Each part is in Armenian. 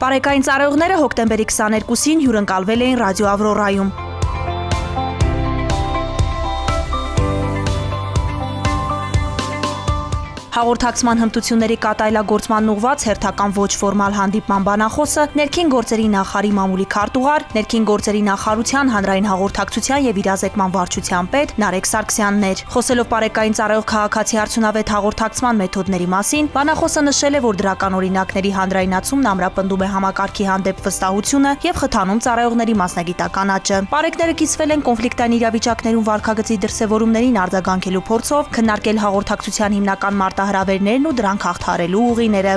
Պարեկային ծառայողները հոկտեմբերի 22-ին հյուրընկալվել էին ռադիո Ավրորայում։ Հաղորդակցման հմտությունների կատարելագործման ուղղված հերթական ոչ ֆորմալ հանդիպման բանախոսը ներքին գործերի նախարարի մամուլի քարտուղար, ներքին գործերի նախարարության հանրային հաղորդակցության եւ իրազեկման վարչության պետ Նարեկ Սարգսյանն էր։ Խոսելով պարեկային ծառայող քաղաքացի արդյունավետ հաղորդակցման մեթոդների մասին, բանախոսը նշել է, որ դրական օրինակների հանրայնացումն ամրապնդում է համակարգի հանդեպ վստահությունը եւ խթանում ծառայողների մասնագիտական աճը։ Պարեկները կիսվել են կոնֆլիկտային իրավիճակներում վարքագծի դրսևորումներին արձագանքելու փորձով, քննարկել հաղորդակցության հիմնական հրավերներն ու դրանք հաղթահարելու ուղիները։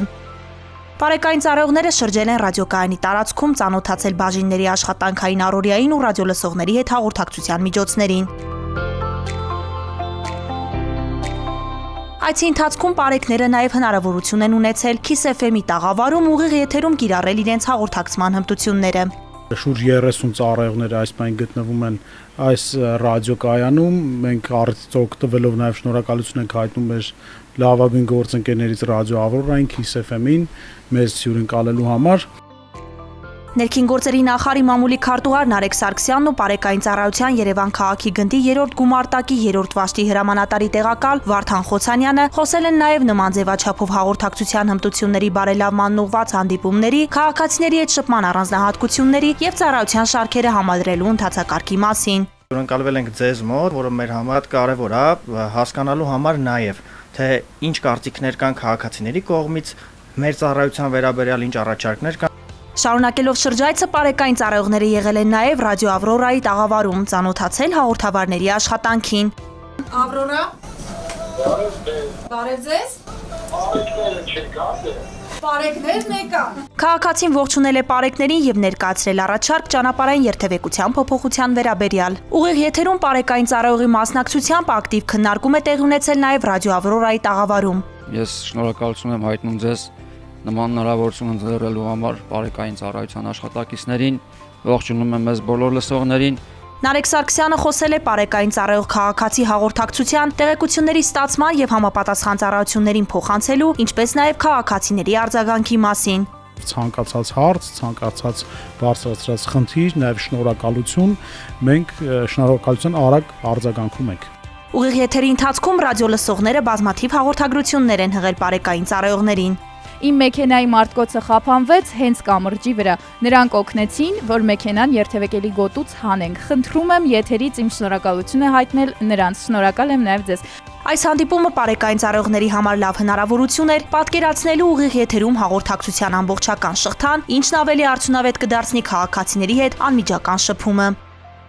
Պարեկային ծառայողները շրջել են ռադիոկայանի տարածքում, ծանոթացել բաժինների աշխատանքային առօրյային ու ռադիոլսողների հետ հաղորդակցության միջոցներին։ Այցի ընթացքում պարեկները նաև հնարավորություն են ունեցել Kiss FM-ի տաղավարում ուղիղ եթերում կիրառել իրենց հաղորդակցման հմտությունները։ Շուրջ 30 ծառայողներ այս պայն գտնվում են այս ռադիոկայանում, մենք առիթից օգտվելով նաև շնորհակալություն ենք հայտնում մեր լավագույն գործընկերներից ռադիո Ավրորային, Kiss FM-ին մեզ հյուրընկալելու համար։ Ներքին գործերի նախարարի մամուլի քարտուղար Նարեկ Սարգսյանն ու պարեկային ծառայության Երևան քաղաքի գնդի 3-րդ գումարտակի 3-րդ վաշտի հրամանատարի տեղակալ Վարդան Խոցանյանը խոսել են նաև նման ձևաչափով հաղորդակցության հմտությունների բարելավման ուղղված հանդիպումների, քաղաքացիների հետ շփման առանձնահատկությունների եւ ծառայության շարքերը համադրելու ընթացակարգի մասին։ Հյուրընկալվել ենք ձեզ մոտ, որը մեր համար կարևոր է հասկանալու համար նաև, թե ինչ կարծիքներ կան քաղաքացիների կողմից, մեր ծառայության վերաբերյալ ինչ առաջարկներ կան։ Շարունակելով շրջայցը պարեկային ծառայողները եղել են նաև ռադիո Ավրորայի տաղավարում, ծանոթացել հաղորդավարների աշխատանքին։ Ավրորա։ Բարև ձեզ։ Պարեկներն եկան։ Քաղաքացին ողջունել է պարեկներին եւ ներկայացրել առաջարկ ճանապարհային երթևեկության փոփոխության վերաբերյալ։ Ուղիղ եթերում պարեկային ծառայողի մասնակցությամբ ակտիվ քննարկում է տեղի ունեցել նաև ռադիո Ավրորայի տաղավարում։ Ես շնորհակալություն եմ հայտնում ձեզ նման հնարավորություն ընձեռելու համար պարեկային ծառայության աշխատակիցներին, ողջունում եմ մեզ բոլոր լսողներին։ Նարեկ Սարգսյանը խոսել է պարեկային ծառայող քաղաքացի հաղորդակցության, տեղեկությունների ստացման եւ համապատասխան ծառայություններին փոխանցելու, ինչպես նաեւ քաղաքացիների արձագանքի մասին։ Ցանկացած հարց, ցանկացած բարձրացրած խնդիր, նաեւ շնորհակալություն, մենք շնորհակալության արագ արձագանքում ենք։ Ուղիղ եթերի ընթացքում ռադիո լսողները բազմաթիվ հաղորդագրություններ են հղել պարեկային ծառայողներին։ Իմ մեքենայի մարտկոցը խափանվեց հենց կամրջի վրա։ Նրանք օգնեցին, որ մեքենան երթևեկելի գոտուց հանենք։ Խնդրում եմ եթերից իմ շնորհակալությունը հայտնել նրանց։ Շնորհակալ եմ նաև ձեզ։ Այս հանդիպումը պարեկային ծառայողների համար լավ հնարավորություն էր պատկերացնելու ուղիղ եթերում հաղորդակցության ամբողջական շղթան, ինչն ավելի արդյունավետ կդարձնի քաղաքացիների հետ անմիջական շփումը։